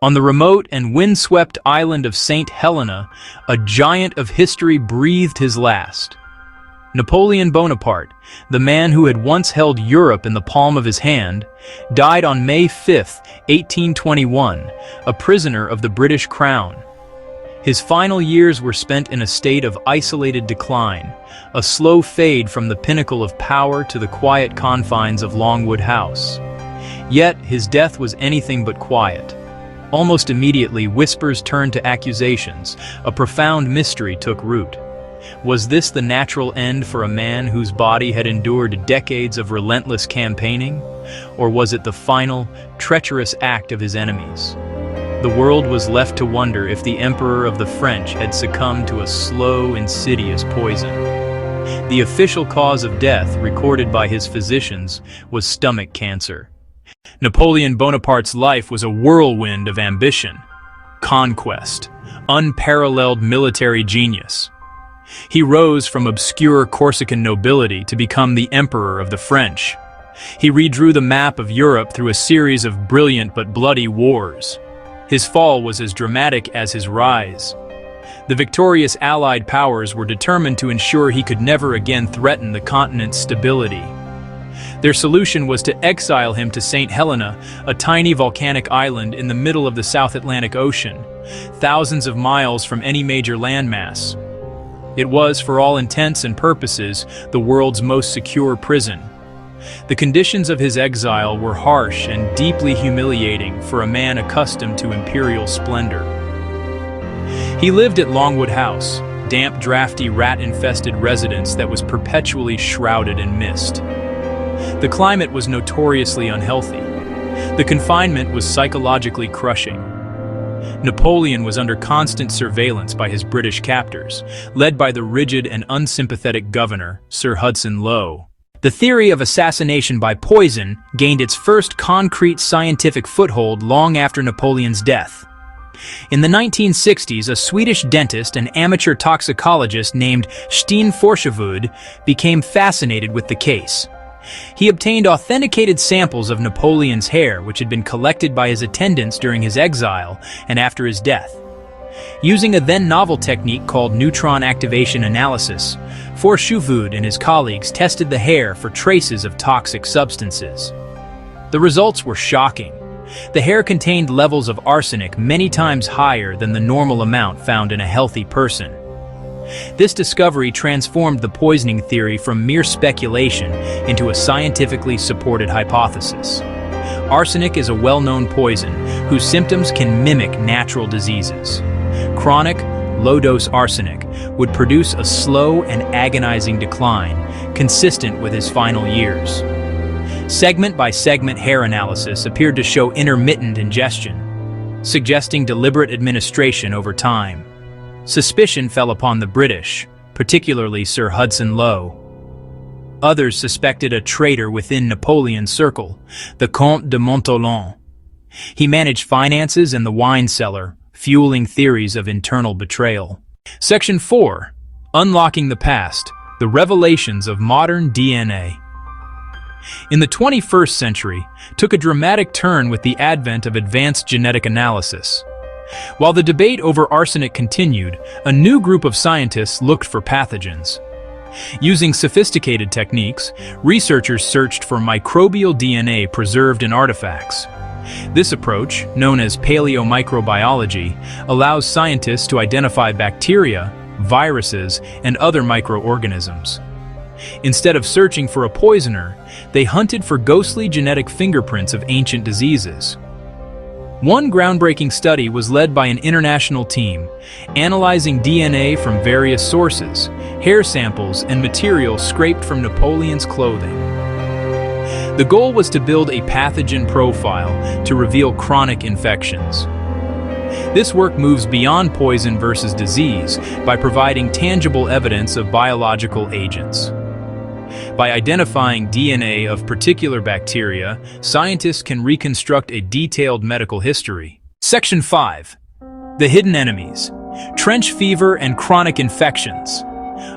On the remote and windswept island of St. Helena, a giant of history breathed his last. Napoleon Bonaparte, the man who had once held Europe in the palm of his hand, died on May 5, 1821, a prisoner of the British Crown. His final years were spent in a state of isolated decline, a slow fade from the pinnacle of power to the quiet confines of Longwood House. Yet his death was anything but quiet. Almost immediately, whispers turned to accusations. A profound mystery took root. Was this the natural end for a man whose body had endured decades of relentless campaigning? Or was it the final, treacherous act of his enemies? The world was left to wonder if the Emperor of the French had succumbed to a slow, insidious poison. The official cause of death, recorded by his physicians, was stomach cancer. Napoleon Bonaparte's life was a whirlwind of ambition, conquest, unparalleled military genius. He rose from obscure Corsican nobility to become the Emperor of the French. He redrew the map of Europe through a series of brilliant but bloody wars. His fall was as dramatic as his rise. The victorious Allied powers were determined to ensure he could never again threaten the continent's stability. Their solution was to exile him to St. Helena, a tiny volcanic island in the middle of the South Atlantic Ocean, thousands of miles from any major landmass. It was, for all intents and purposes, the world's most secure prison. The conditions of his exile were harsh and deeply humiliating for a man accustomed to imperial splendor. He lived at Longwood House, damp, drafty, rat-infested residence that was perpetually shrouded in mist. The climate was notoriously unhealthy. The confinement was psychologically crushing. Napoleon was under constant surveillance by his British captors, led by the rigid and unsympathetic governor, Sir Hudson Lowe. The theory of assassination by poison gained its first concrete scientific foothold long after Napoleon's death. In the 1960s, a Swedish dentist and amateur toxicologist named Steen Forsjevud became fascinated with the case. He obtained authenticated samples of Napoleon's hair, which had been collected by his attendants during his exile and after his death. Using a then novel technique called neutron activation analysis, Forsjevud and his colleagues tested the hair for traces of toxic substances. The results were shocking. The hair contained levels of arsenic many times higher than the normal amount found in a healthy person. This discovery transformed the poisoning theory from mere speculation into a scientifically supported hypothesis. Arsenic is a well-known poison whose symptoms can mimic natural diseases. Chronic, low-dose arsenic would produce a slow and agonizing decline, consistent with his final years. Segment-by-segment hair analysis appeared to show intermittent ingestion, suggesting deliberate administration over time. Suspicion fell upon the British, particularly Sir Hudson Lowe. Others suspected a traitor within Napoleon's circle, the Comte de Montholon. He managed finances and the wine cellar, fueling theories of internal betrayal. Section 4. Unlocking the Past, the Revelations of Modern DNA. In the 21st century, took a dramatic turn with the advent of advanced genetic analysis. While the debate over arsenic continued, a new group of scientists looked for pathogens. Using sophisticated techniques, researchers searched for microbial DNA preserved in artifacts. This approach, known as paleomicrobiology, allows scientists to identify bacteria, viruses, and other microorganisms. Instead of searching for a poisoner, they hunted for ghostly genetic fingerprints of ancient diseases. One groundbreaking study was led by an international team, analyzing DNA from various sources, hair samples, and material scraped from Napoleon's clothing. The goal was to build a pathogen profile to reveal chronic infections. This work moves beyond poison versus disease by providing tangible evidence of biological agents. By identifying DNA of particular bacteria, scientists can reconstruct a detailed medical history. Section 5. The Hidden Enemies, Trench Fever and Chronic Infections.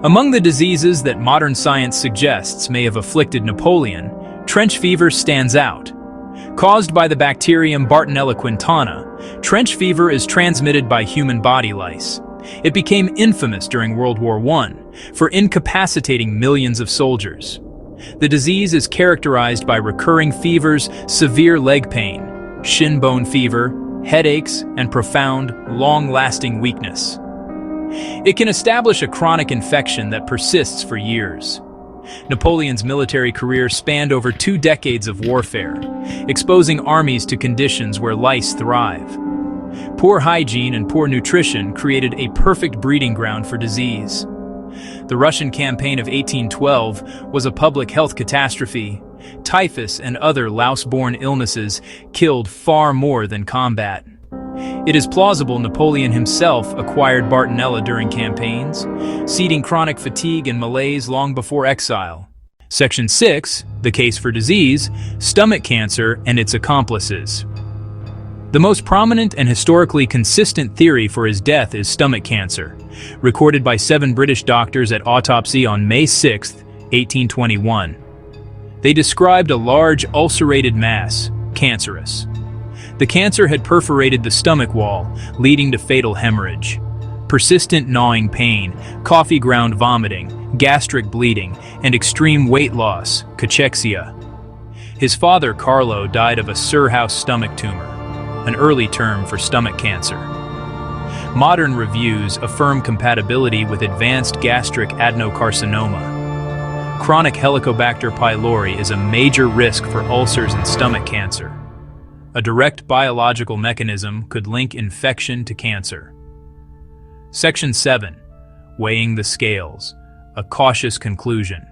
Among the diseases that modern science suggests may have afflicted Napoleon, trench fever stands out. Caused by the bacterium Bartonella quintana, Trench fever is transmitted by human body lice. It became infamous during World War I for incapacitating millions of soldiers. The disease is characterized by recurring fevers, severe leg pain, shin bone fever, headaches, and profound, long-lasting weakness. It can establish a chronic infection that persists for years. Napoleon's military career spanned over 2 decades of warfare, exposing armies to conditions where lice thrive. Poor hygiene and poor nutrition created a perfect breeding ground for disease. The Russian campaign of 1812 was a public health catastrophe. Typhus and other louse-borne illnesses killed far more than combat. It is plausible Napoleon himself acquired Bartonella during campaigns, seeding chronic fatigue and malaise long before exile. Section 6, the case for disease, stomach cancer and its accomplices. The most prominent and historically consistent theory for his death is stomach cancer, recorded by 7 British doctors at autopsy on May 6, 1821. They described a large ulcerated mass, cancerous. The cancer had perforated the stomach wall, leading to fatal hemorrhage. Persistent gnawing pain, coffee ground vomiting, gastric bleeding, and extreme weight loss, cachexia. His father, Carlo, died of a Surhouse stomach tumor, an early term for stomach cancer. Modern reviews affirm compatibility with advanced gastric adenocarcinoma. Chronic Helicobacter pylori is a major risk for ulcers and stomach cancer. A direct biological mechanism could link infection to cancer. Section 7. Weighing the scales. A cautious conclusion.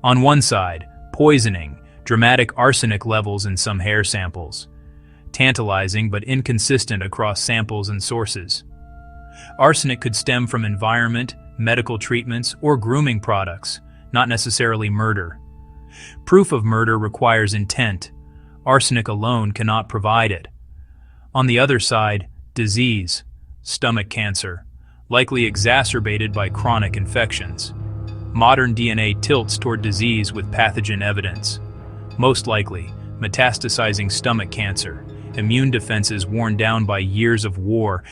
On one side, poisoning, dramatic arsenic levels in some hair samples. Tantalizing but inconsistent across samples and sources. Arsenic could stem from environment, medical treatments, or grooming products, not necessarily murder. Proof of murder requires intent. Arsenic alone cannot provide it. On the other side, disease, stomach cancer, likely exacerbated by chronic infections. Modern DNA tilts toward disease with pathogen evidence. Most likely, metastasizing stomach cancer, immune defenses worn down by years of war,